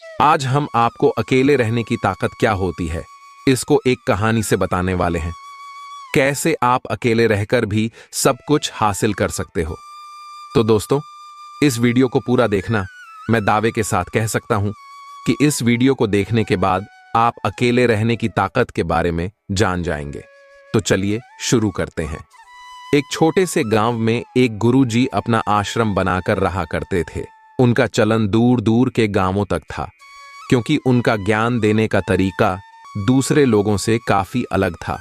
आज हम आपको अकेले रहने की ताकत क्या होती है, इसको एक कहानी से बताने वाले हैं। कैसे आप अकेले रहकर भी सब कुछ हासिल कर सकते हो। तो दोस्तों, इस वीडियो को पूरा देखना। मैं दावे के साथ कह सकता हूं कि इस वीडियो को देखने के बाद आप अकेले रहने की ताकत के बारे में जान जाएंगे। तो चलिए शुरू करते हैं। एक छोटे से गांव में एक गुरुजी अपना आश्रम बनाकर रहा करते थे। उनका चलन दूर दूर के गांवों तक था, क्योंकि उनका ज्ञान देने का तरीका दूसरे लोगों से काफी अलग था।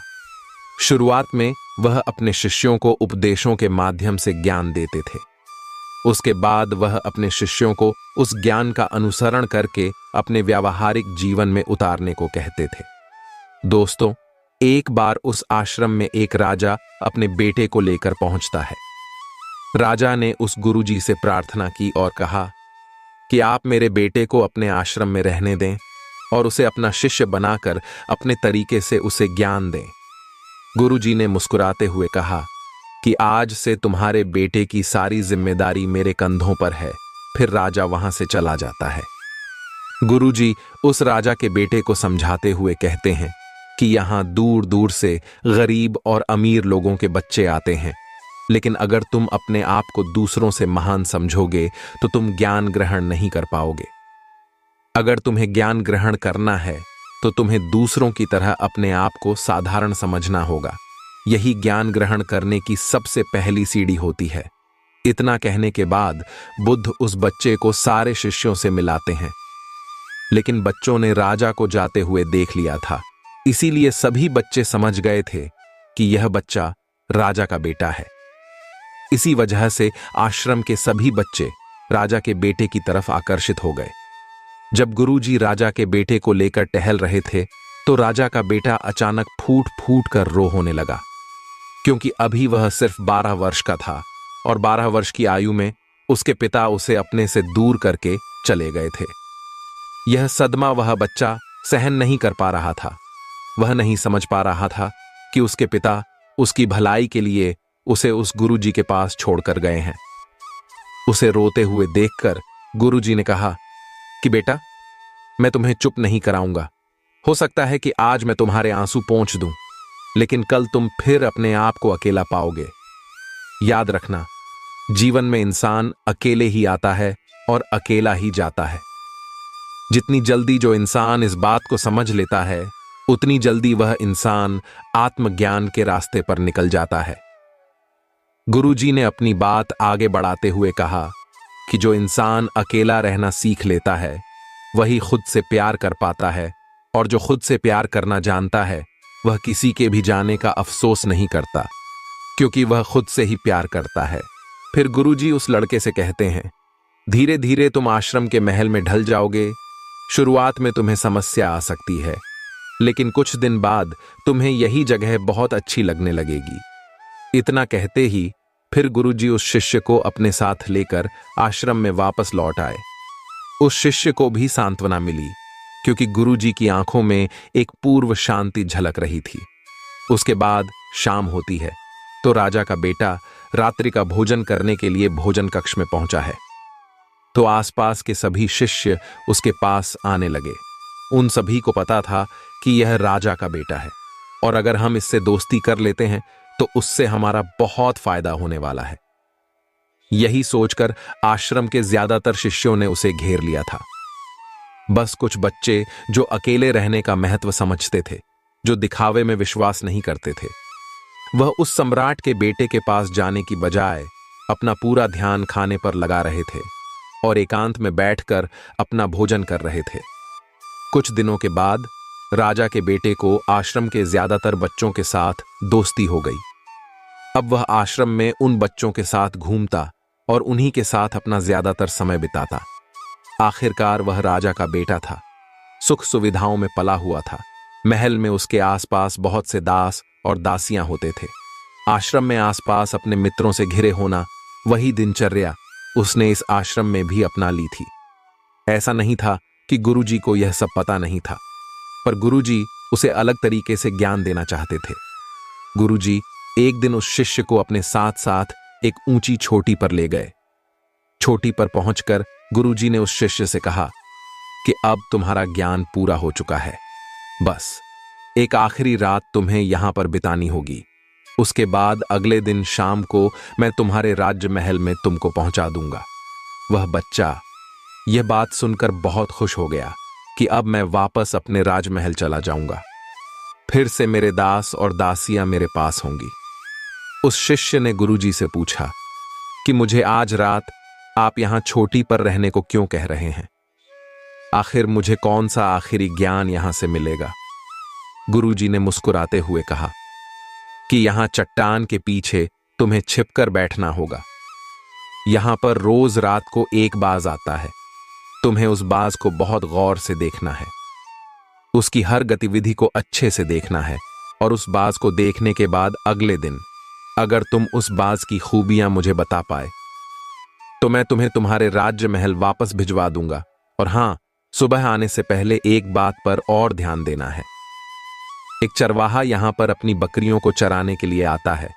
शुरुआत में वह अपने शिष्यों को उपदेशों के माध्यम से ज्ञान देते थे। उसके बाद वह अपने शिष्यों को उस ज्ञान का अनुसरण करके अपने व्यावहारिक जीवन में उतारने को कहते थे। दोस्तों, एक बार उस आश्रम में एक राजा अपने बेटे को लेकर पहुंचता है। राजा ने उस गुरुजी से प्रार्थना की और कहा कि आप मेरे बेटे को अपने आश्रम में रहने दें और उसे अपना शिष्य बनाकर अपने तरीके से उसे ज्ञान दें। गुरुजी ने मुस्कुराते हुए कहा कि आज से तुम्हारे बेटे की सारी जिम्मेदारी मेरे कंधों पर है। फिर राजा वहां से चला जाता है। गुरुजी उस राजा के बेटे को समझाते हुए कहते हैं कि यहां दूर दूर से गरीब और अमीर लोगों के बच्चे आते हैं, लेकिन अगर तुम अपने आप को दूसरों से महान समझोगे तो तुम ज्ञान ग्रहण नहीं कर पाओगे। अगर तुम्हें ज्ञान ग्रहण करना है तो तुम्हें दूसरों की तरह अपने आप को साधारण समझना होगा। यही ज्ञान ग्रहण करने की सबसे पहली सीढ़ी होती है। इतना कहने के बाद बुद्ध उस बच्चे को सारे शिष्यों से मिलाते हैं, लेकिन बच्चों ने राजा को जाते हुए देख लिया था, इसीलिए सभी बच्चे समझ गए थे कि यह बच्चा राजा का बेटा है। इसी वजह से आश्रम के सभी बच्चे राजा के बेटे की तरफ आकर्षित हो गए। जब गुरुजी राजा के बेटे को लेकर टहल रहे थे तो राजा का बेटा अचानक फूट फूट कर रो होने लगा, क्योंकि अभी वह सिर्फ 12 वर्ष का था और 12 वर्ष की आयु में उसके पिता उसे अपने से दूर करके चले गए थे। यह सदमा वह बच्चा सहन नहीं कर पा रहा था। वह नहीं समझ पा रहा था कि उसके पिता उसकी भलाई के लिए उसे उस गुरुजी के पास छोड़कर गए हैं। उसे रोते हुए देखकर गुरुजी ने कहा कि बेटा, मैं तुम्हें चुप नहीं कराऊंगा। हो सकता है कि आज मैं तुम्हारे आंसू पोंछ दूं, लेकिन कल तुम फिर अपने आप को अकेला पाओगे। याद रखना, जीवन में इंसान अकेले ही आता है और अकेला ही जाता है। जितनी जल्दी जो इंसान इस बात को समझ लेता है, उतनी जल्दी वह इंसान आत्मज्ञान के रास्ते पर निकल जाता है। गुरुजी ने अपनी बात आगे बढ़ाते हुए कहा कि जो इंसान अकेला रहना सीख लेता है वही खुद से प्यार कर पाता है, और जो खुद से प्यार करना जानता है वह किसी के भी जाने का अफसोस नहीं करता, क्योंकि वह खुद से ही प्यार करता है। फिर गुरुजी उस लड़के से कहते हैं, धीरे धीरे तुम आश्रम के महल में ढल जाओगे। शुरुआत में तुम्हें समस्या आ सकती है, लेकिन कुछ दिन बाद तुम्हें यही जगह बहुत अच्छी लगने लगेगी। इतना कहते ही फिर गुरुजी उस शिष्य को अपने साथ लेकर आश्रम में वापस लौट आए। उस शिष्य को भी सांत्वना मिली, क्योंकि गुरुजी की आंखों में एक पूर्व शांति झलक रही थी। उसके बाद शाम होती है तो राजा का बेटा रात्रि का भोजन करने के लिए भोजन कक्ष में पहुंचा है। तो आसपास के सभी शिष्य उसके पास आने लगे। उन सभी को पता था कि यह राजा का बेटा है, और अगर हम इससे दोस्ती कर लेते हैं तो उससे हमारा बहुत फायदा होने वाला है। यही सोचकर आश्रम के ज्यादातर शिष्यों ने उसे घेर लिया था। बस कुछ बच्चे जो अकेले रहने का महत्व समझते थे, जो दिखावे में विश्वास नहीं करते थे, वह उस सम्राट के बेटे के पास जाने की बजाय अपना पूरा ध्यान खाने पर लगा रहे थे और एकांत में बैठकर अपना भोजन कर रहे थे। कुछ दिनों के बाद राजा के बेटे को आश्रम के ज्यादातर बच्चों के साथ दोस्ती हो गई। अब वह आश्रम में उन बच्चों के साथ घूमता और उन्हीं के साथ अपना ज्यादातर समय बिताता। आखिरकार वह राजा का बेटा था, सुख सुविधाओं में पला हुआ था। महल में उसके आसपास बहुत से दास और दासियां होते थे। आश्रम में आसपास अपने मित्रों से घिरे होना, वही दिनचर्या उसने इस आश्रम में भी अपना ली थी। ऐसा नहीं था कि गुरुजी को यह सब पता नहीं था, पर गुरुजी उसे अलग तरीके से ज्ञान देना चाहते थे। गुरुजी एक दिन उस शिष्य को अपने साथ साथ एक ऊंची चोटी पर ले गए। चोटी पर पहुंचकर गुरुजी ने उस शिष्य से कहा कि अब तुम्हारा ज्ञान पूरा हो चुका है। बस एक आखिरी रात तुम्हें यहां पर बितानी होगी। उसके बाद अगले दिन शाम को मैं तुम्हारे राज्य महल में तुमको पहुंचा दूंगा। वह बच्चा यह बात सुनकर बहुत खुश हो गया कि अब मैं वापस अपने राजमहल चला जाऊंगा। फिर से मेरे दास और दासियां मेरे पास होंगी। उस शिष्य ने गुरुजी से पूछा कि मुझे आज रात आप यहां छोटी पर रहने को क्यों कह रहे हैं? आखिर मुझे कौन सा आखिरी ज्ञान यहां से मिलेगा? गुरुजी ने मुस्कुराते हुए कहा कि यहां चट्टान के पीछे तुम्हें छिपकर बैठना होगा। यहां पर रोज रात को एक बाज आता है। तुम्हें उस बाज को बहुत गौर से देखना है। उसकी हर गतिविधि को अच्छे से देखना है और उस बाज को देखने के बाद अगले दिन अगर तुम उस बाज की खूबियां मुझे बता पाए तो मैं तुम्हें तुम्हारे राज्य महल वापस भिजवा दूंगा। और हां, सुबह आने से पहले एक बात पर और ध्यान देना है। एक चरवाहा यहां पर अपनी बकरियों को चराने के लिए आता है।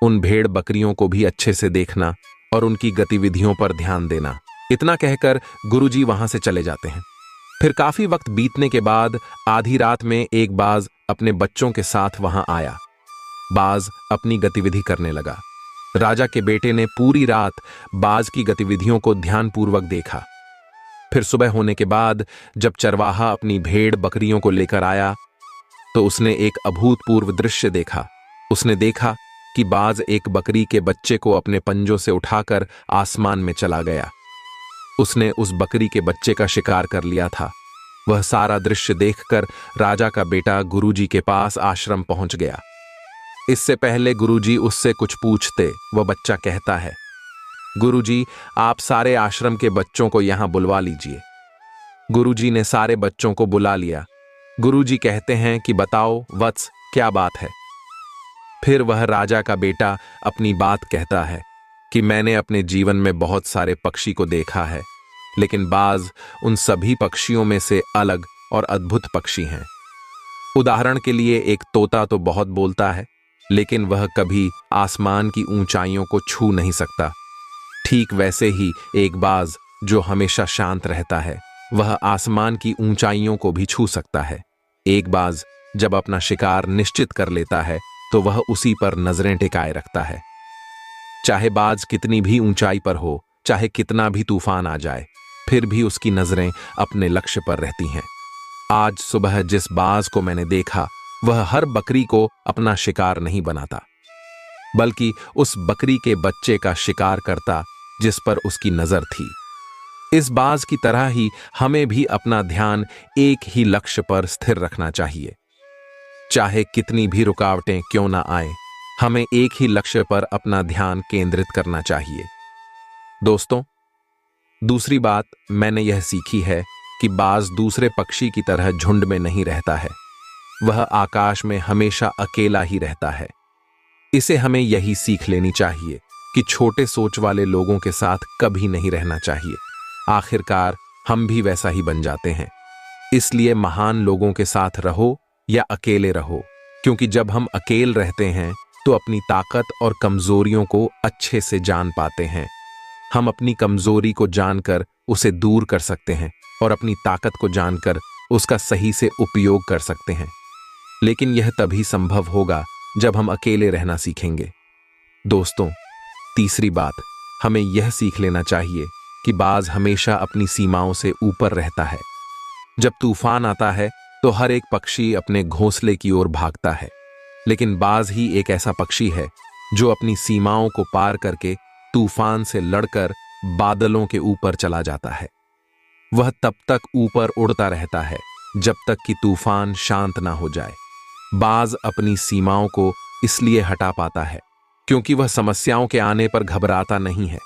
उन भेड़ बकरियों को भी अच्छे से देखना और उनकी गतिविधियों पर ध्यान देना। इतना कहकर गुरुजी वहां से चले जाते हैं। फिर काफी वक्त बीतने के बाद आधी रात में एक बाज अपने बच्चों के साथ वहां आया। बाज अपनी गतिविधि करने लगा। राजा के बेटे ने पूरी रात बाज की गतिविधियों को ध्यानपूर्वक देखा। फिर सुबह होने के बाद जब चरवाहा अपनी भेड़ बकरियों को लेकर आया तो उसने एक अभूतपूर्व दृश्य देखा। उसने देखा कि बाज एक बकरी के बच्चे को अपने पंजों से उठाकर आसमान में चला गया। उसने उस बकरी के बच्चे का शिकार कर लिया था। वह सारा दृश्य देखकर राजा का बेटा गुरुजी के पास आश्रम पहुंच गया। इससे पहले गुरुजी उससे कुछ पूछते, वह बच्चा कहता है, गुरुजी, आप सारे आश्रम के बच्चों को यहां बुलवा लीजिए। गुरुजी ने सारे बच्चों को बुला लिया। गुरुजी कहते हैं कि बताओ वत्स, क्या बात है? फिर वह राजा का बेटा अपनी बात कहता है कि मैंने अपने जीवन में बहुत सारे पक्षी को देखा है, लेकिन बाज उन सभी पक्षियों में से अलग और अद्भुत पक्षी हैं। उदाहरण के लिए एक तोता तो बहुत बोलता है, लेकिन वह कभी आसमान की ऊंचाइयों को छू नहीं सकता। ठीक वैसे ही एक बाज जो हमेशा शांत रहता है, वह आसमान की ऊंचाइयों को भी छू सकता है। एक बाज जब अपना शिकार निश्चित कर लेता है तो वह उसी पर नजरें टिकाए रखता है। चाहे बाज कितनी भी ऊंचाई पर हो, चाहे कितना भी तूफान आ जाए, फिर भी उसकी नजरें अपने लक्ष्य पर रहती हैं। आज सुबह जिस बाज को मैंने देखा वह हर बकरी को अपना शिकार नहीं बनाता, बल्कि उस बकरी के बच्चे का शिकार करता जिस पर उसकी नजर थी। इस बाज की तरह ही हमें भी अपना ध्यान एक ही लक्ष्य पर स्थिर रखना चाहिए। चाहे कितनी भी रुकावटें क्यों ना आए, हमें एक ही लक्ष्य पर अपना ध्यान केंद्रित करना चाहिए। दोस्तों, दूसरी बात मैंने यह सीखी है कि बाज दूसरे पक्षी की तरह झुंड में नहीं रहता है। वह आकाश में हमेशा अकेला ही रहता है। इसे हमें यही सीख लेनी चाहिए कि छोटे सोच वाले लोगों के साथ कभी नहीं रहना चाहिए। आखिरकार हम भी वैसा ही बन जाते हैं। इसलिए महान लोगों के साथ रहो या अकेले रहो, क्योंकि जब हम अकेले रहते हैं तो अपनी ताकत और कमजोरियों को अच्छे से जान पाते हैं। हम अपनी कमजोरी को जानकर उसे दूर कर सकते हैं और अपनी ताकत को जानकर उसका सही से उपयोग कर सकते हैं। लेकिन यह तभी संभव होगा जब हम अकेले रहना सीखेंगे। दोस्तों, तीसरी बात, हमें यह सीख लेना चाहिए कि बाज हमेशा अपनी सीमाओं से ऊपर रहता है। जब तूफान आता है तो हर एक पक्षी अपने घोंसले की ओर भागता है, लेकिन बाज ही एक ऐसा पक्षी है जो अपनी सीमाओं को पार करके तूफान से लड़कर बादलों के ऊपर चला जाता है। वह तब तक ऊपर उड़ता रहता है जब तक कि तूफान शांत ना हो जाए। बाज अपनी सीमाओं को इसलिए हटा पाता है क्योंकि वह समस्याओं के आने पर घबराता नहीं है,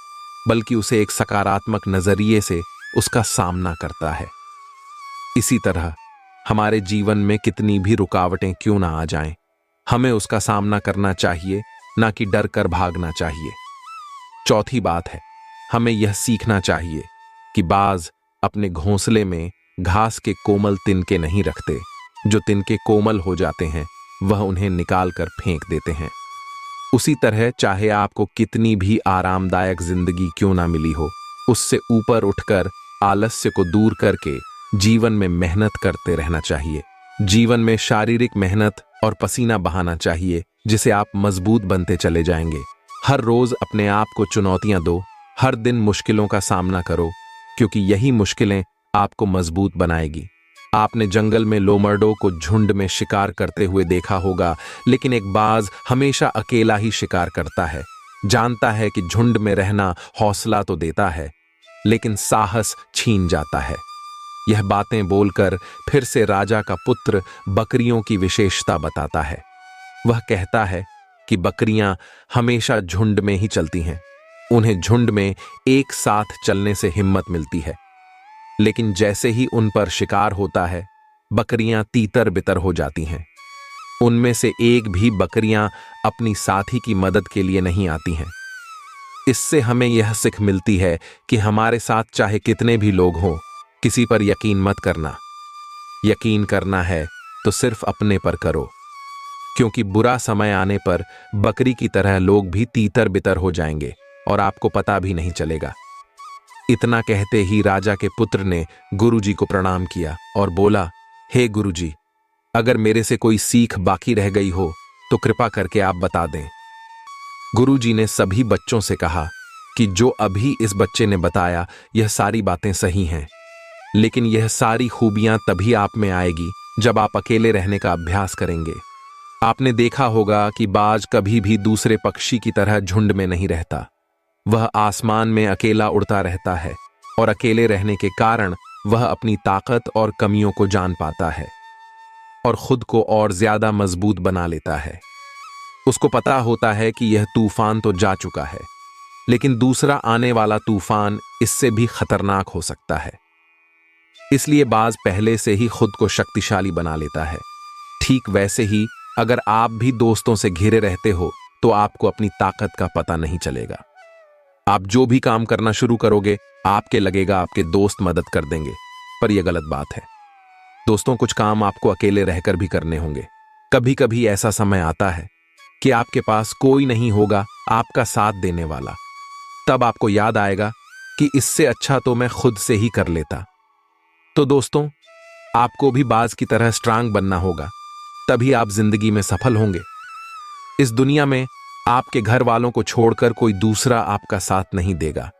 बल्कि उसे एक सकारात्मक नजरिए से उसका सामना करता है। इसी तरह हमारे जीवन में कितनी भी रुकावटें क्यों ना आ जाएं, हमें उसका सामना करना चाहिए, ना कि डर कर भागना चाहिए। चौथी बात है, हमें यह सीखना चाहिए कि बाज अपने घोंसले में घास के कोमल तिनके नहीं रखते। जो तिनके कोमल हो जाते हैं वह उन्हें निकाल कर फेंक देते हैं। उसी तरह चाहे आपको कितनी भी आरामदायक जिंदगी क्यों ना मिली हो, उससे ऊपर उठकर आलस्य को दूर करके जीवन में मेहनत करते रहना चाहिए। जीवन में शारीरिक मेहनत और पसीना बहाना चाहिए, जिसे आप मजबूत बनते चले जाएंगे। हर रोज अपने आप को चुनौतियां दो, हर दिन मुश्किलों का सामना करो, क्योंकि यही मुश्किलें आपको मजबूत बनाएगी। आपने जंगल में लोमर्डो को झुंड में शिकार करते हुए देखा होगा, लेकिन एक बाज हमेशा अकेला ही शिकार करता है। जानता है कि झुंड में रहना हौसला तो देता है, लेकिन साहस छीन जाता है। यह बातें बोलकर फिर से राजा का पुत्र बकरियों की विशेषता बताता है। वह कहता है कि बकरियां हमेशा झुंड में ही चलती हैं। उन्हें झुंड में एक साथ चलने से हिम्मत मिलती है, लेकिन जैसे ही उन पर शिकार होता है, बकरियां तीतर बितर हो जाती हैं। उनमें से एक भी बकरियां अपनी साथी की मदद के लिए नहीं आती हैं। इससे हमें यह सीख मिलती है कि हमारे साथ चाहे कितने भी लोग हों, किसी पर यकीन मत करना। यकीन करना है तो सिर्फ अपने पर करो, क्योंकि बुरा समय आने पर बकरी की तरह लोग भी तीतर बितर हो जाएंगे और आपको पता भी नहीं चलेगा। इतना कहते ही राजा के पुत्र ने गुरुजी को प्रणाम किया और बोला, हे गुरुजी, अगर मेरे से कोई सीख बाकी रह गई हो तो कृपा करके आप बता दें। गुरुजी ने सभी बच्चों से कहा कि जो अभी इस बच्चे ने बताया यह सारी बातें सही हैं, लेकिन यह सारी खूबियां तभी आप में आएगी जब आप अकेले रहने का अभ्यास करेंगे। आपने देखा होगा कि बाज कभी भी दूसरे पक्षी की तरह झुंड में नहीं रहता। वह आसमान में अकेला उड़ता रहता है और अकेले रहने के कारण वह अपनी ताकत और कमियों को जान पाता है और खुद को और ज्यादा मजबूत बना लेता है। उसको पता होता है कि यह तूफान तो जा चुका है, लेकिन दूसरा आने वाला तूफान इससे भी खतरनाक हो सकता है। इसलिए बाज पहले से ही खुद को शक्तिशाली बना लेता है। ठीक वैसे ही अगर आप भी दोस्तों से घिरे रहते हो तो आपको अपनी ताकत का पता नहीं चलेगा। आप जो भी काम करना शुरू करोगे, आपके लगेगा आपके दोस्त मदद कर देंगे, पर यह गलत बात है। दोस्तों, कुछ काम आपको अकेले रहकर भी करने होंगे। कभी कभी ऐसा समय आता है कि आपके पास कोई नहीं होगा आपका साथ देने वाला। तब आपको याद आएगा कि इससे अच्छा तो मैं खुद से ही कर लेता। तो दोस्तों, आपको भी बाज की तरह स्ट्रांग बनना होगा, तभी आप जिंदगी में सफल होंगे। इस दुनिया में आपके घर वालों को छोड़कर कोई दूसरा आपका साथ नहीं देगा।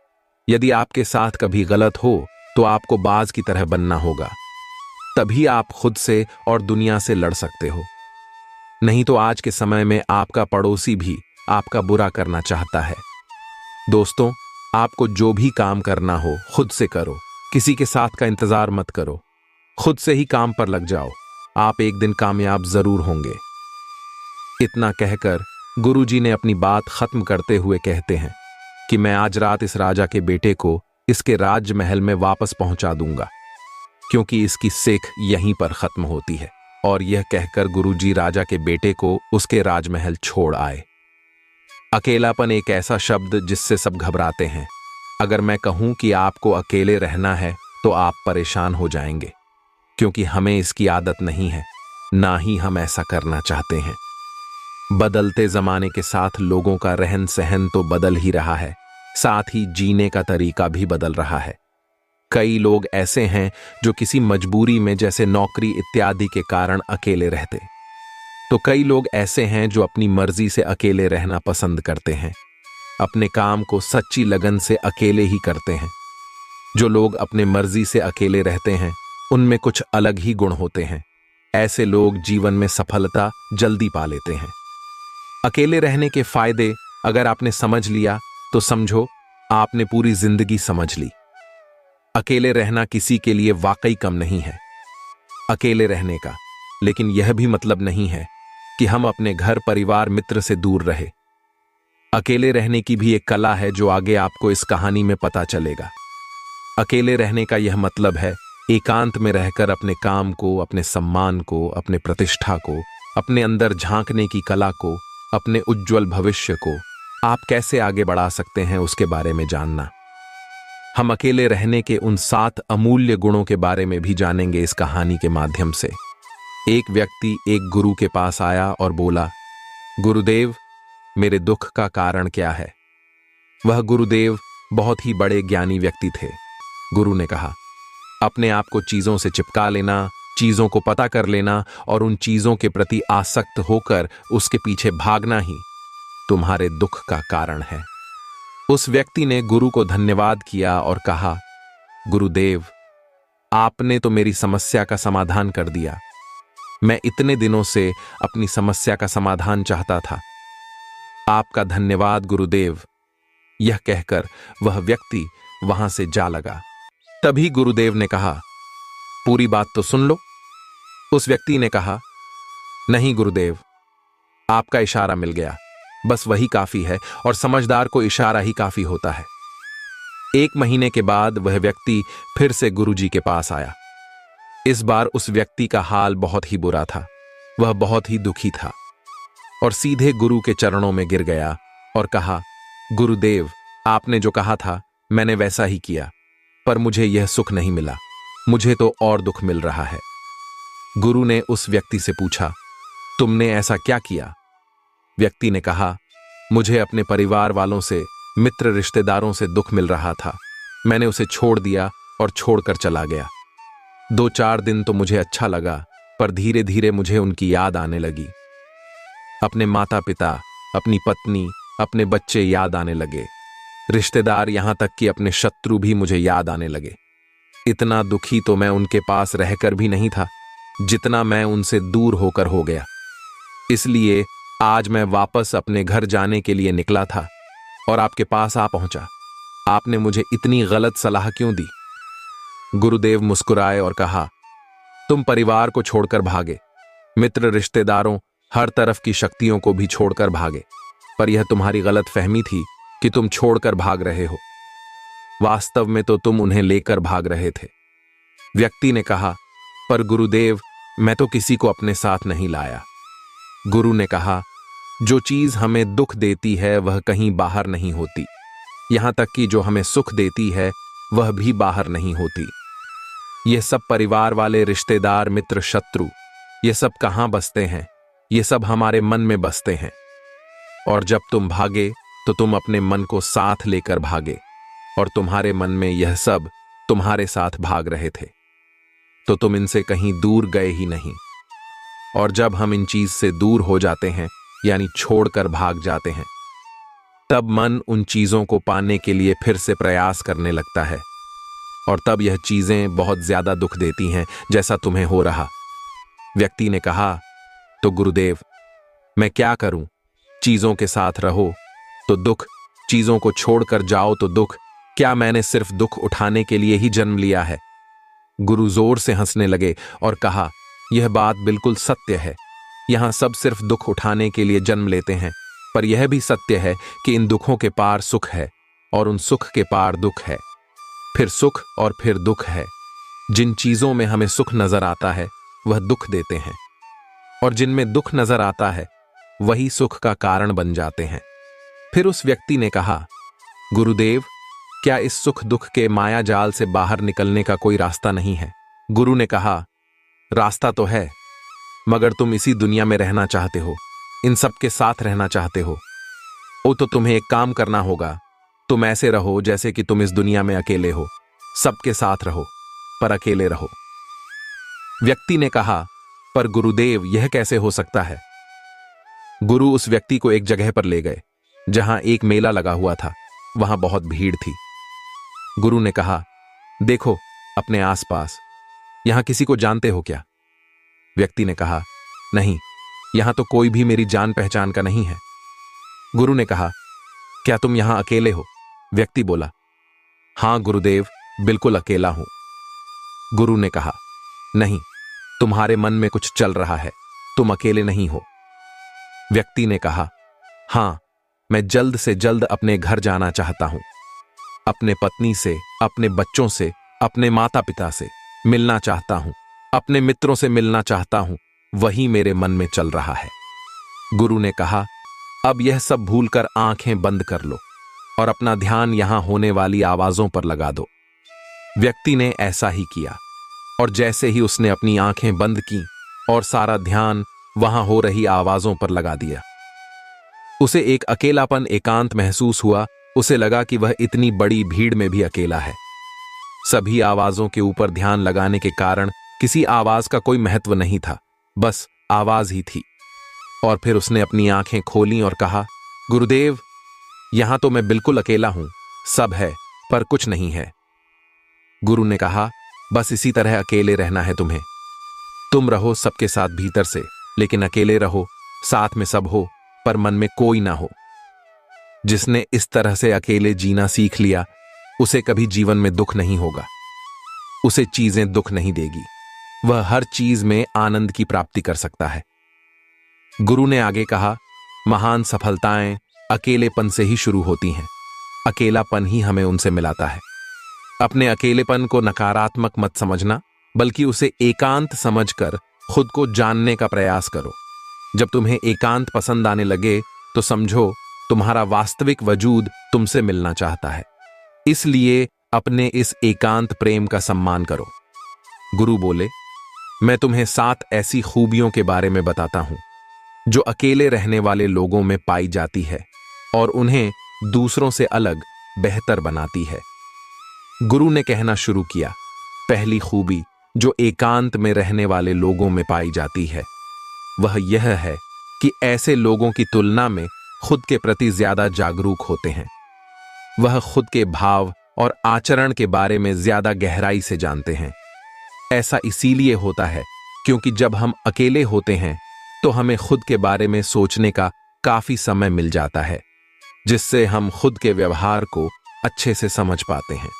यदि आपके साथ कभी गलत हो तो आपको बाज की तरह बनना होगा, तभी आप खुद से और दुनिया से लड़ सकते हो। नहीं तो आज के समय में आपका पड़ोसी भी आपका बुरा करना चाहता है। दोस्तों, आपको जो भी काम करना हो खुद से करो, किसी के साथ का इंतजार मत करो। खुद से ही काम पर लग जाओ, आप एक दिन कामयाब जरूर होंगे। इतना कहकर गुरुजी ने अपनी बात खत्म करते हुए कहते हैं कि मैं आज रात इस राजा के बेटे को इसके राजमहल में वापस पहुंचा दूंगा, क्योंकि इसकी सीख यहीं पर खत्म होती है। और यह कहकर गुरुजी राजा के बेटे को उसके राजमहल छोड़ आए। अकेलापन एक ऐसा शब्द जिससे सब घबराते हैं। अगर मैं कहूं कि आपको अकेले रहना है तो आप परेशान हो जाएंगे, क्योंकि हमें इसकी आदत नहीं है, ना ही हम ऐसा करना चाहते हैं। बदलते जमाने के साथ लोगों का रहन सहन तो बदल ही रहा है, साथ ही जीने का तरीका भी बदल रहा है। कई लोग ऐसे हैं जो किसी मजबूरी में, जैसे नौकरी इत्यादि के कारण अकेले रहते, तो कई लोग ऐसे हैं जो अपनी मर्जी से अकेले रहना पसंद करते हैं, अपने काम को सच्ची लगन से अकेले ही करते हैं। जो लोग अपने मर्जी से अकेले रहते हैं उनमें कुछ अलग ही गुण होते हैं। ऐसे लोग जीवन में सफलता जल्दी पा लेते हैं। अकेले रहने के फायदे अगर आपने समझ लिया तो समझो आपने पूरी जिंदगी समझ ली। अकेले रहना किसी के लिए वाकई कम नहीं है अकेले रहने का, लेकिन यह भी मतलब नहीं है कि हम अपने घर परिवार मित्र से दूर रहे। अकेले रहने की भी एक कला है जो आगे आपको इस कहानी में पता चलेगा। अकेले रहने का यह मतलब है एकांत में रहकर अपने काम को, अपने सम्मान को, अपने प्रतिष्ठा को, अपने अंदर झांकने की कला को, अपने उज्जवल भविष्य को आप कैसे आगे बढ़ा सकते हैं उसके बारे में जानना। हम अकेले रहने के उन 7 अमूल्य गुणों के बारे में भी जानेंगे इस कहानी के माध्यम से। एक व्यक्ति एक गुरु के पास आया और बोला, गुरुदेव, मेरे दुख का कारण क्या है? वह गुरुदेव बहुत ही बड़े ज्ञानी व्यक्ति थे। गुरु ने कहा, अपने आप को चीजों से चिपका लेना, चीजों को पता कर लेना और उन चीजों के प्रति आसक्त होकर उसके पीछे भागना ही तुम्हारे दुख का कारण है। उस व्यक्ति ने गुरु को धन्यवाद किया और कहा, गुरुदेव, आपने तो मेरी समस्या का समाधान कर दिया। मैं इतने दिनों से अपनी समस्या का समाधान चाहता था। आपका धन्यवाद गुरुदेव। यह कहकर वह व्यक्ति वहां से जा लगा। तभी गुरुदेव ने कहा, पूरी बात तो सुन लो। उस व्यक्ति ने कहा, नहीं गुरुदेव, आपका इशारा मिल गया, बस वही काफी है और समझदार को इशारा ही काफी होता है। 1 महीने के बाद वह व्यक्ति फिर से गुरुजी के पास आया। इस बार उस व्यक्ति का हाल बहुत ही बुरा था। वह बहुत ही दुखी था और सीधे गुरु के चरणों में गिर गया और कहा, गुरुदेव, आपने जो कहा था मैंने वैसा ही किया, पर मुझे यह सुख नहीं मिला, मुझे तो और दुख मिल रहा है। गुरु ने उस व्यक्ति से पूछा, तुमने ऐसा क्या किया? व्यक्ति ने कहा, मुझे अपने परिवार वालों से, मित्र रिश्तेदारों से दुख मिल रहा था। मैंने उसे छोड़ दिया और छोड़कर चला गया। 2-4 दिन तो मुझे अच्छा लगा, पर धीरे धीरे मुझे उनकी याद आने लगी। अपने माता पिता, अपनी पत्नी, अपने बच्चे याद आने लगे। रिश्तेदार, यहां तक कि अपने शत्रु भी मुझे याद आने लगे। इतना दुखी तो मैं उनके पास रहकर भी नहीं था जितना मैं उनसे दूर होकर हो गया। इसलिए आज मैं वापस अपने घर जाने के लिए निकला था और आपके पास आ पहुंचा। आपने मुझे इतनी गलत सलाह क्यों दी? गुरुदेव मुस्कुराए और कहा, तुम परिवार को छोड़कर भागे, मित्र रिश्तेदारों, हर तरफ की शक्तियों को भी छोड़कर भागे, पर यह तुम्हारी गलत फहमी थी कि तुम छोड़कर भाग रहे हो। वास्तव में तो तुम उन्हें लेकर भाग रहे थे। व्यक्ति ने कहा, पर गुरुदेव, मैं तो किसी को अपने साथ नहीं लाया। गुरु ने कहा, जो चीज हमें दुख देती है वह कहीं बाहर नहीं होती, यहां तक कि जो हमें सुख देती है वह भी बाहर नहीं होती। ये सब परिवार वाले, रिश्तेदार, मित्र, शत्रु, ये सब कहां बसते हैं? ये सब हमारे मन में बसते हैं। और जब तुम भागे तो तुम अपने मन को साथ लेकर भागे और तुम्हारे मन में यह सब तुम्हारे साथ भाग रहे थे, तो तुम इनसे कहीं दूर गए ही नहीं। और जब हम इन चीज से दूर हो जाते हैं, यानी छोड़कर भाग जाते हैं, तब मन उन चीजों को पाने के लिए फिर से प्रयास करने लगता है और तब यह चीजें बहुत ज्यादा दुख देती हैं, जैसा तुम्हें हो रहा। व्यक्ति ने कहा, तो गुरुदेव, मैं क्या करूं? चीजों के साथ रहो तो दुख, चीजों को छोड़कर जाओ तो दुख। क्या मैंने सिर्फ दुख उठाने के लिए ही जन्म लिया है? गुरु जोर से हंसने लगे और कहा, यह बात बिल्कुल सत्य है। यहां सब सिर्फ दुख उठाने के लिए जन्म लेते हैं, पर यह भी सत्य है कि इन दुखों के पार सुख है और उन सुख के पार दुख है, फिर सुख और फिर दुख है। जिन चीजों में हमें सुख नजर आता है वह दुख देते हैं, और जिनमें दुख नजर आता है वही सुख का कारण बन जाते हैं। फिर उस व्यक्ति ने कहा, गुरुदेव, क्या इस सुख दुख के माया जाल से बाहर निकलने का कोई रास्ता नहीं है? गुरु ने कहा, रास्ता तो है, मगर तुम इसी दुनिया में रहना चाहते हो, इन सब के साथ रहना चाहते हो, तो तुम्हें एक काम करना होगा। तुम ऐसे रहो जैसे कि तुम इस दुनिया में अकेले हो। सबके साथ रहो पर अकेले रहो। व्यक्ति ने कहा, पर गुरुदेव, यह कैसे हो सकता है? गुरु उस व्यक्ति को एक जगह पर ले गए जहां एक मेला लगा हुआ था। वहां बहुत भीड़ थी। गुरु ने कहा, देखो अपने आसपास, यहां किसी को जानते हो क्या? व्यक्ति ने कहा, नहीं, यहां तो कोई भी मेरी जान पहचान का नहीं है। गुरु ने कहा, क्या तुम यहां अकेले हो? व्यक्ति बोला, हां गुरुदेव, बिल्कुल अकेला हूं। गुरु ने कहा, नहीं, तुम्हारे मन में कुछ चल रहा है, तुम अकेले नहीं हो। व्यक्ति ने कहा, हां, मैं जल्द से जल्द अपने घर जाना चाहता हूं। अपने पत्नी से, अपने बच्चों से, अपने माता पिता से मिलना चाहता हूं, अपने मित्रों से मिलना चाहता हूं, वही मेरे मन में चल रहा है। गुरु ने कहा, अब यह सब भूलकर आंखें बंद कर लो और अपना ध्यान यहां होने वाली आवाजों पर लगा दो। व्यक्ति ने ऐसा ही किया और जैसे ही उसने अपनी आंखें बंद की और सारा ध्यान वहां हो रही आवाजों पर लगा दिया, उसे एक अकेलापन, एकांत महसूस हुआ। उसे लगा कि वह इतनी बड़ी भीड़ में भी अकेला है। सभी आवाजों के ऊपर ध्यान लगाने के कारण किसी आवाज का कोई महत्व नहीं था, बस आवाज ही थी। और फिर उसने अपनी आंखें खोलीं और कहा, गुरुदेव, यहां तो मैं बिल्कुल अकेला हूं, सब है पर कुछ नहीं है। गुरु ने कहा, बस इसी तरह अकेले रहना है तुम्हें। तुम रहो सबके साथ भीतर से, लेकिन अकेले रहो, साथ में सब हो पर मन में कोई ना हो। जिसने इस तरह से अकेले जीना सीख लिया, उसे कभी जीवन में दुख नहीं होगा, उसे चीजें दुख नहीं देगी, वह हर चीज में आनंद की प्राप्ति कर सकता है। गुरु ने आगे कहा, महान सफलताएं अकेलेपन से ही शुरू होती हैं। अकेलापन ही हमें उनसे मिलाता है। अपने अकेलेपन को नकारात्मक मत समझना, बल्कि उसे एकांत समझकर खुद को जानने का प्रयास करो। जब तुम्हें एकांत पसंद आने लगे तो समझो तुम्हारा वास्तविक वजूद तुमसे मिलना चाहता है। इसलिए अपने इस एकांत प्रेम का सम्मान करो। गुरु बोले, मैं तुम्हें 7 ऐसी खूबियों के बारे में बताता हूं जो अकेले रहने वाले लोगों में पाई जाती है और उन्हें दूसरों से अलग, बेहतर बनाती है। गुरु ने कहना शुरू किया, पहली खूबी जो एकांत में रहने वाले लोगों में पाई जाती है वह यह है कि ऐसे लोगों की तुलना में खुद के प्रति ज्यादा जागरूक होते हैं। वह खुद के भाव और आचरण के बारे में ज्यादा गहराई से जानते हैं। ऐसा इसीलिए होता है क्योंकि जब हम अकेले होते हैं तो हमें खुद के बारे में सोचने का काफी समय मिल जाता है, जिससे हम खुद के व्यवहार को अच्छे से समझ पाते हैं।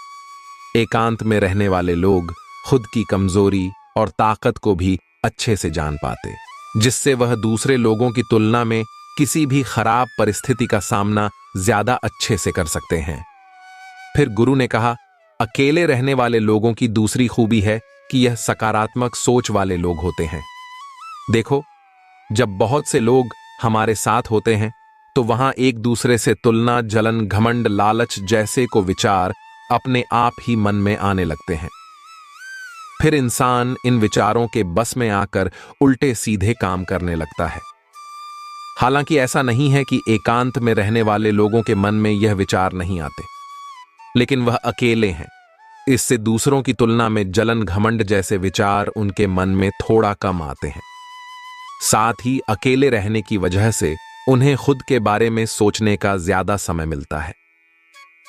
एकांत में रहने वाले लोग खुद की कमजोरी और ताकत को भी अच्छे से जान पाते, जिससे वह दूसरे लोगों की तुलना में किसी भी खराब परिस्थिति का सामना ज्यादा अच्छे से कर सकते हैं। फिर गुरु ने कहा, अकेले रहने वाले लोगों की दूसरी खूबी है कि यह सकारात्मक सोच वाले लोग होते हैं। देखो, जब बहुत से लोग हमारे साथ होते हैं तो वहां एक दूसरे से तुलना, जलन, घमंड, लालच जैसे को विचार अपने आप ही मन में आने लगते हैं। फिर इंसान इन विचारों के बस में आकर उल्टे सीधे काम करने लगता है। हालांकि ऐसा नहीं है कि एकांत में रहने वाले लोगों के मन में यह विचार नहीं आते, लेकिन वह अकेले हैं, इससे दूसरों की तुलना में जलन, घमंड जैसे विचार उनके मन में थोड़ा कम आते हैं। साथ ही अकेले रहने की वजह से उन्हें खुद के बारे में सोचने का ज्यादा समय मिलता है,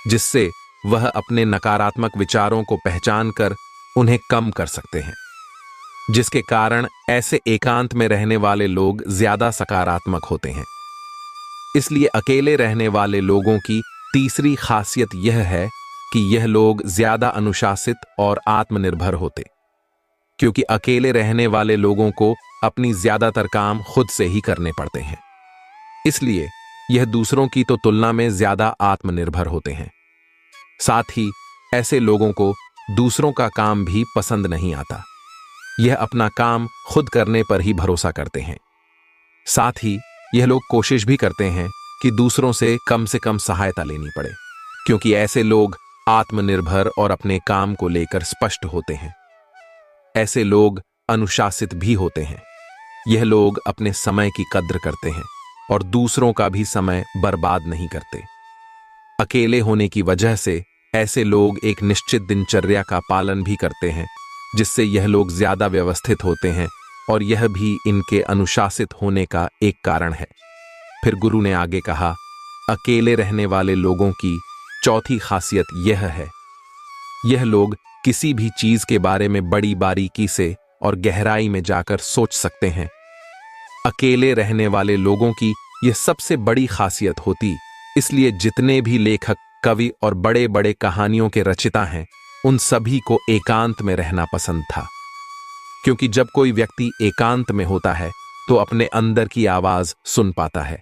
जिससे वह अपने नकारात्मक विचारों को पहचान कर उन्हें कम कर सकते हैं, जिसके कारण ऐसे एकांत में रहने वाले लोग ज्यादा सकारात्मक होते हैं। इसलिए अकेले रहने वाले लोगों की तीसरी खासियत यह है कि यह लोग ज्यादा अनुशासित और आत्मनिर्भर होते, क्योंकि अकेले रहने वाले लोगों को अपनी ज्यादातर काम खुद से ही करने पड़ते हैं। इसलिए यह दूसरों की तो तुलना में ज्यादा आत्मनिर्भर होते हैं। साथ ही ऐसे लोगों को दूसरों का काम भी पसंद नहीं आता। यह अपना काम खुद करने पर ही भरोसा करते हैं। साथ ही यह लोग कोशिश भी करते हैं कि दूसरों से कम सहायता लेनी पड़े, क्योंकि ऐसे लोग आत्मनिर्भर और अपने काम को लेकर स्पष्ट होते हैं। ऐसे लोग अनुशासित भी होते हैं। यह लोग अपने समय की कद्र करते हैं और दूसरों का भी समय बर्बाद नहीं करते। अकेले होने की वजह से ऐसे लोग एक निश्चित दिनचर्या का पालन भी करते हैं, जिससे यह लोग ज्यादा व्यवस्थित होते हैं और यह भी इनके अनुशासित होने का एक कारण है। फिर गुरु ने आगे कहा, अकेले रहने वाले लोगों की चौथी खासियत यह है, यह लोग किसी भी चीज के बारे में बड़ी बारीकी से और गहराई में जाकर सोच सकते हैं। अकेले रहने वाले लोगों की यह सबसे बड़ी खासियत होती, इसलिए जितने भी लेखक, कवि और बड़े बड़े कहानियों के रचिता हैं, उन सभी को एकांत में रहना पसंद था, क्योंकि जब कोई व्यक्ति एकांत में होता है तो अपने अंदर की आवाज सुन पाता है।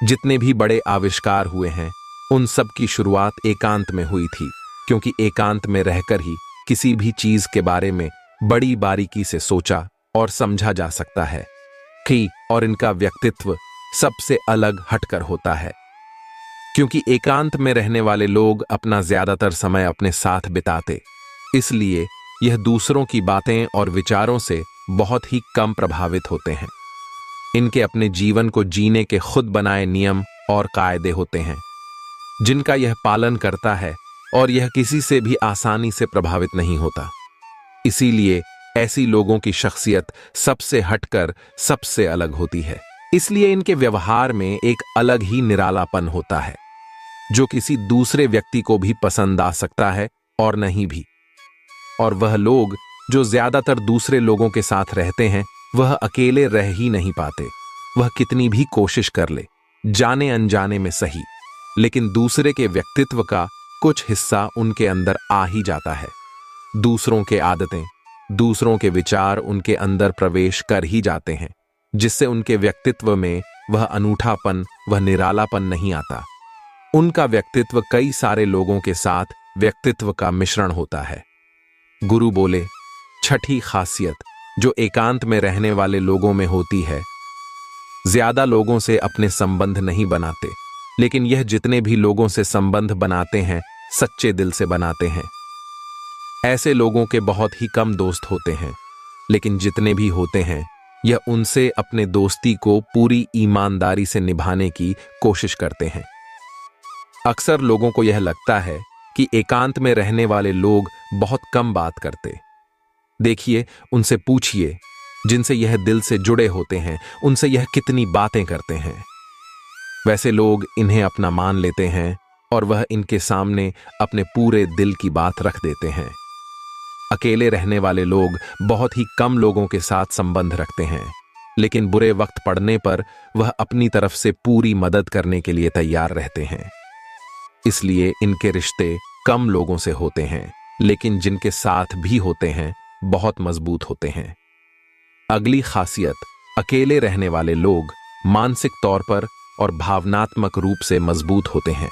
जितने भी बड़े आविष्कार हुए हैं, उन सब की शुरुआत एकांत में हुई थी, क्योंकि एकांत में रहकर ही किसी भी चीज के बारे में बड़ी बारीकी से सोचा और समझा जा सकता है कि और इनका व्यक्तित्व सबसे अलग हटकर होता है। क्योंकि एकांत में रहने वाले लोग अपना ज्यादातर समय अपने साथ बिताते, इसलिए यह दूसरों की बातें और विचारों से बहुत ही कम प्रभावित होते हैं। इनके अपने जीवन को जीने के खुद बनाए नियम और कायदे होते हैं, जिनका यह पालन करता है और यह किसी से भी आसानी से प्रभावित नहीं होता। इसीलिए ऐसी लोगों की शख्सियत सबसे हटकर सबसे अलग होती है। इसलिए इनके व्यवहार में एक अलग ही निरालापन होता है, जो किसी दूसरे व्यक्ति को भी पसंद आ सकता है और नहीं भी। और वह लोग जो ज्यादातर दूसरे लोगों के साथ रहते हैं, वह अकेले रह ही नहीं पाते। वह कितनी भी कोशिश कर ले, जाने अनजाने में सही, लेकिन दूसरे के व्यक्तित्व का कुछ हिस्सा उनके अंदर आ ही जाता है। दूसरों के आदतें, दूसरों के विचार उनके अंदर प्रवेश कर ही जाते हैं, जिससे उनके व्यक्तित्व में वह अनूठापन, वह निरालापन नहीं आता। उनका व्यक्तित्व कई सारे लोगों के साथ व्यक्तित्व का मिश्रण होता है। गुरु बोले, छठी खासियत जो एकांत में रहने वाले लोगों में होती है, ज्यादा लोगों से अपने संबंध नहीं बनाते, लेकिन यह जितने भी लोगों से संबंध बनाते हैं, सच्चे दिल से बनाते हैं। ऐसे लोगों के बहुत ही कम दोस्त होते हैं, लेकिन जितने भी होते हैं, यह उनसे अपने दोस्ती को पूरी ईमानदारी से निभाने की कोशिश करते हैं। अक्सर लोगों को यह लगता है कि एकांत में रहने वाले लोग बहुत कम बात करते। देखिए, उनसे पूछिए, जिनसे यह दिल से जुड़े होते हैं, उनसे यह कितनी बातें करते हैं। वैसे लोग इन्हें अपना मान लेते हैं और वह इनके सामने अपने पूरे दिल की बात रख देते हैं। अकेले रहने वाले लोग बहुत ही कम लोगों के साथ संबंध रखते हैं, लेकिन बुरे वक्त पड़ने पर वह अपनी तरफ से पूरी मदद करने के लिए तैयार रहते हैं। इसलिए इनके रिश्ते कम लोगों से होते हैं, लेकिन जिनके साथ भी होते हैं बहुत मजबूत होते हैं। अगली खासियत, अकेले रहने वाले लोग मानसिक तौर पर और भावनात्मक रूप से मजबूत होते हैं,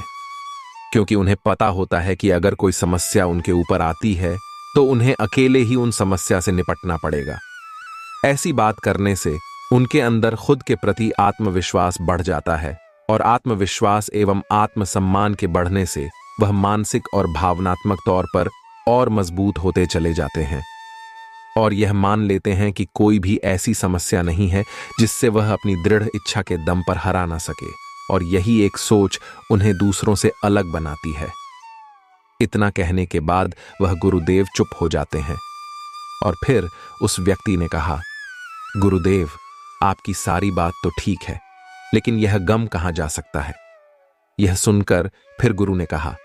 क्योंकि उन्हें पता होता है कि अगर कोई समस्या उनके ऊपर आती है तो उन्हें अकेले ही उन समस्या से निपटना पड़ेगा। ऐसी बात करने से उनके अंदर खुद के प्रति आत्मविश्वास बढ़ जाता है, और आत्मविश्वास एवं आत्मसम्मान के बढ़ने से वह मानसिक और भावनात्मक तौर पर और मजबूत होते चले जाते हैं, और यह मान लेते हैं कि कोई भी ऐसी समस्या नहीं है जिससे वह अपनी दृढ़ इच्छा के दम पर हरा ना सके, और यही एक सोच उन्हें दूसरों से अलग बनाती है। इतना कहने के बाद वह गुरुदेव चुप हो जाते हैं, और फिर उस व्यक्ति ने कहा, गुरुदेव, आपकी सारी बात तो ठीक है, लेकिन यह गम कहाँ जा सकता है। यह सुनकर फिर गुरु ने कहा,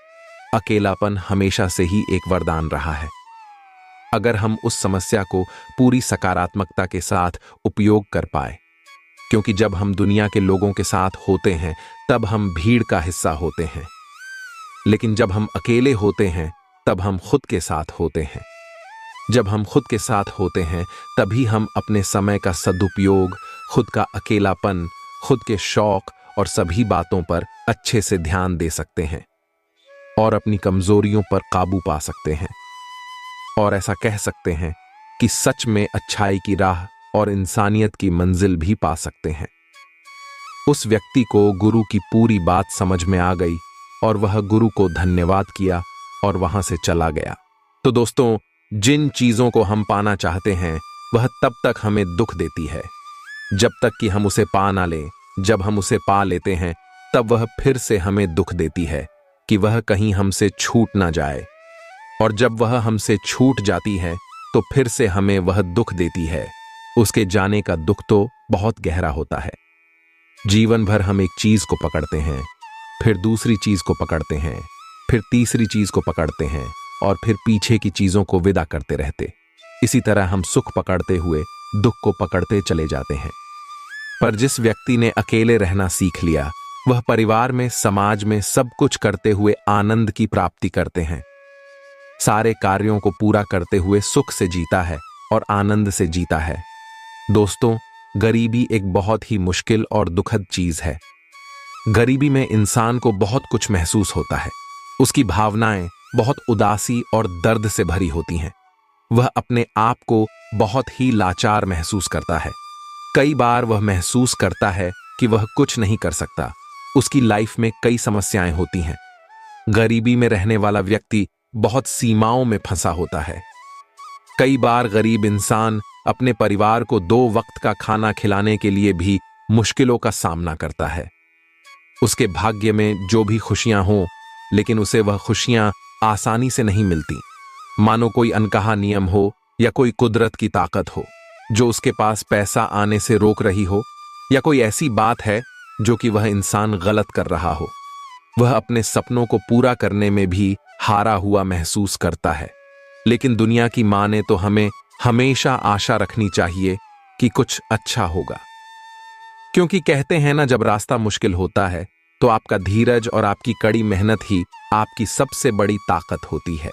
अकेलापन हमेशा से ही एक वरदान रहा है। अगर हम उस समस्या को पूरी सकारात्मकता के साथ उपयोग कर पाए, क्योंकि जब हम दुनिया के लोगों के साथ होते हैं तब हम भीड़ का हिस्सा होते हैं, लेकिन जब हम अकेले होते हैं तब हम खुद के साथ होते हैं। जब हम खुद के साथ होते हैं तभी हम अपने समय का सदुपयोग, खुद का अकेलापन, खुद के शौक और सभी बातों पर अच्छे से ध्यान दे सकते हैं और अपनी कमजोरियों पर काबू पा सकते हैं, और ऐसा कह सकते हैं कि सच में अच्छाई की राह और इंसानियत की मंजिल भी पा सकते हैं। उस व्यक्ति को गुरु की पूरी बात समझ में आ गई और वह गुरु को धन्यवाद किया और वहां से चला गया। तो दोस्तों, जिन चीजों को हम पाना चाहते हैं वह तब तक हमें दुख देती है जब तक कि हम उसे पा ना लें। जब हम उसे पा लेते हैं तब वह फिर से हमें दुख देती है कि वह कहीं हमसे छूट ना जाए, और जब वह हमसे छूट जाती है तो फिर से हमें वह दुख देती है। उसके जाने का दुख तो बहुत गहरा होता है। जीवन भर हम एक चीज को पकड़ते हैं, फिर दूसरी चीज को पकड़ते हैं, फिर तीसरी चीज को पकड़ते हैं, और फिर पीछे की चीजों को विदा करते रहते। इसी तरह हम सुख पकड़ते हुए दुख को पकड़ते चले जाते हैं। पर जिस व्यक्ति ने अकेले रहना सीख लिया, वह परिवार में, समाज में सब कुछ करते हुए आनंद की प्राप्ति करते हैं। सारे कार्यों को पूरा करते हुए सुख से जीता है और आनंद से जीता है। दोस्तों, गरीबी एक बहुत ही मुश्किल और दुखद चीज है। गरीबी में इंसान को बहुत कुछ महसूस होता है। उसकी भावनाएं बहुत उदासी और दर्द से भरी होती हैं। वह अपने आप को बहुत ही लाचार महसूस करता है। कई बार वह महसूस करता है कि वह कुछ नहीं कर सकता। उसकी लाइफ में कई समस्याएं होती हैं। गरीबी में रहने वाला व्यक्ति बहुत सीमाओं में फंसा होता है। कई बार गरीब इंसान अपने परिवार को 2 वक्त का खाना खिलाने के लिए भी मुश्किलों का सामना करता है। उसके भाग्य में जो भी खुशियां हों, लेकिन उसे वह खुशियां आसानी से नहीं मिलती। मानो कोई अनकहा नियम हो या कोई कुदरत की ताकत हो जो उसके पास पैसा आने से रोक रही हो, या कोई ऐसी बात है जो कि वह इंसान गलत कर रहा हो। वह अपने सपनों को पूरा करने में भी हारा हुआ महसूस करता है। लेकिन दुनिया की माने तो हमें हमेशा आशा रखनी चाहिए कि कुछ अच्छा होगा, क्योंकि कहते हैं ना, जब रास्ता मुश्किल होता है तो आपका धीरज और आपकी कड़ी मेहनत ही आपकी सबसे बड़ी ताकत होती है।